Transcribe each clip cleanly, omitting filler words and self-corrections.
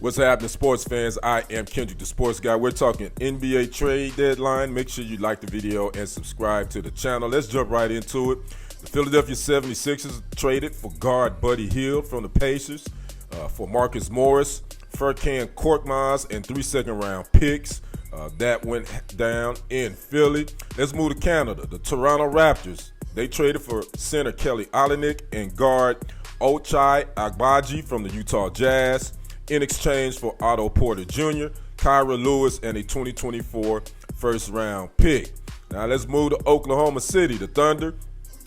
What's happening, sports fans? I am Kendrick, the sports guy. We're talking NBA trade deadline. Make sure you like the video and subscribe to the channel. Let's jump right into it. The Philadelphia 76ers traded for guard Buddy Hield from the Pacers for Marcus Morris, Furkan Korkmaz, and 3 second-round picks. That went down in Philly. Let's move to Canada. The Toronto Raptors, they traded for center Kelly Olynyk and guard Ochai Agbaji from the Utah Jazz in exchange for Otto Porter Jr., Kyra Lewis, and a 2024 first-round pick. Now let's move to Oklahoma City. The Thunder,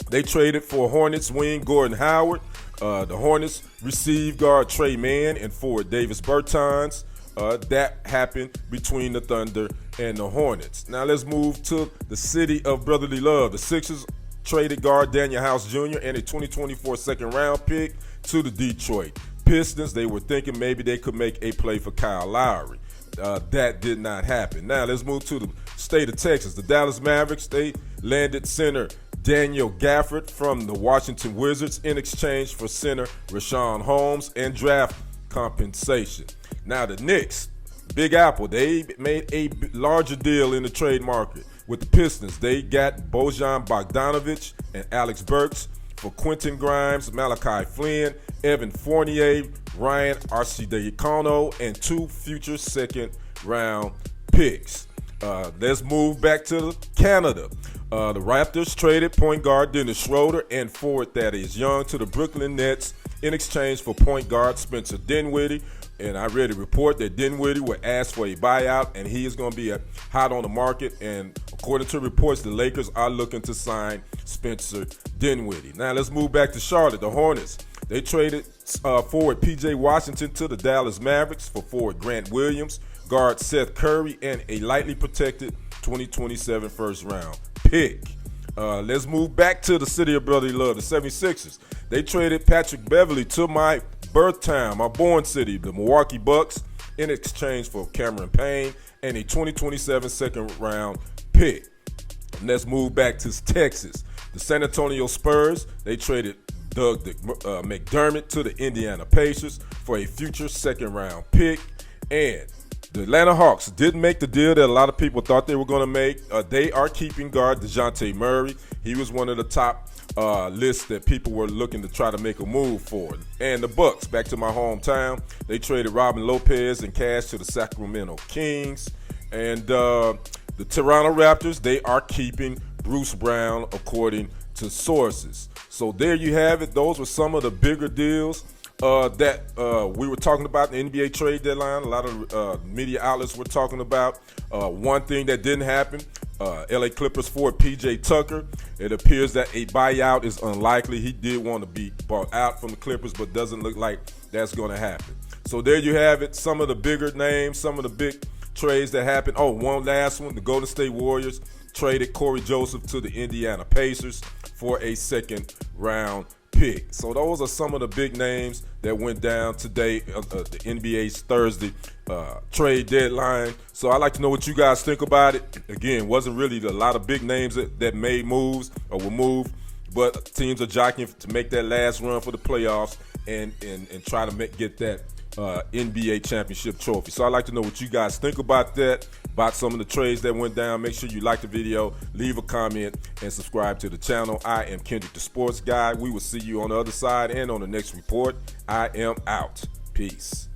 they traded for Hornets wing Gordon Howard. The Hornets received guard Trey Mann and forward Davis Bertans. That happened between the Thunder and the Hornets. Now let's move to the city of brotherly love. The Sixers traded guard Daniel House Jr. and a 2024 second-round pick to the Detroit Pistons. They were thinking maybe they could make a play for Kyle Lowry. That did not happen. Now let's move to the state of Texas. The Dallas Mavericks, they landed center Daniel Gafford from the Washington Wizards in exchange for center Richaun Holmes and draft compensation. Now the Knicks, Big Apple, they made a larger deal in the trade market with the Pistons. They got Bojan Bogdanovic and Alex Burks for Quentin Grimes, Malachi Flynn, Evan Fournier, Ryan Arcidiacono, and 2 future second-round picks. Let's move back to Canada. The Raptors traded point guard Dennis Schroeder and forward Thaddeus Young to the Brooklyn Nets in exchange for point guard Spencer Dinwiddie. And I read a report that Dinwiddie would ask for a buyout, and he is going to be hot on the market. And according to reports, the Lakers are looking to sign Spencer Dinwiddie. Now let's move back to Charlotte. The Hornets, they traded forward P.J. Washington to the Dallas Mavericks for forward Grant Williams, guard Seth Curry, and a lightly protected 2027 first-round pick. Let's move back to the city of brotherly love, the 76ers. They traded Patrick Beverley to my birth town, my born city, the Milwaukee Bucks, in exchange for Cameron Payne and a 2027 second-round pick. Let's move back to Texas. The San Antonio Spurs, they traded Doug McDermott to the Indiana Pacers for a future second-round pick. And the Atlanta Hawks didn't make the deal that a lot of people thought they were going to make. They are keeping guard DeJounte Murray. He was one of the top lists that people were looking to try to make a move for. And the Bucks, back to my hometown, they traded Robin Lopez and cash to the Sacramento Kings. And the Toronto Raptors, they are keeping Bruce Brown, according to sources. So there you have it. Those were some of the bigger deals that we were talking about in the NBA trade deadline. A lot of media outlets were talking about. One thing that didn't happen, LA Clippers forward PJ Tucker. It appears that a buyout is unlikely. He did want to be bought out from the Clippers, but doesn't look like that's going to happen. So there you have it. Some of the bigger names, some of the big trades that happened. Oh, one last one. The Golden State Warriors traded Corey Joseph to the Indiana Pacers for a second-round pick. So those are some of the big names that went down today, the NBA's Thursday trade deadline. So I'd like to know what you guys think about it. Again, wasn't really a lot of big names that made moves or were moved, but teams are jockeying to make that last run for the playoffs and try to get that NBA championship trophy. So I'd like to know what you guys think about that, about some of the trades that went down. Make sure you like the video, leave a comment, and subscribe to the channel. I am Kendrick, the sports guy. We will see you on the other side and on the next report. I am out. Peace.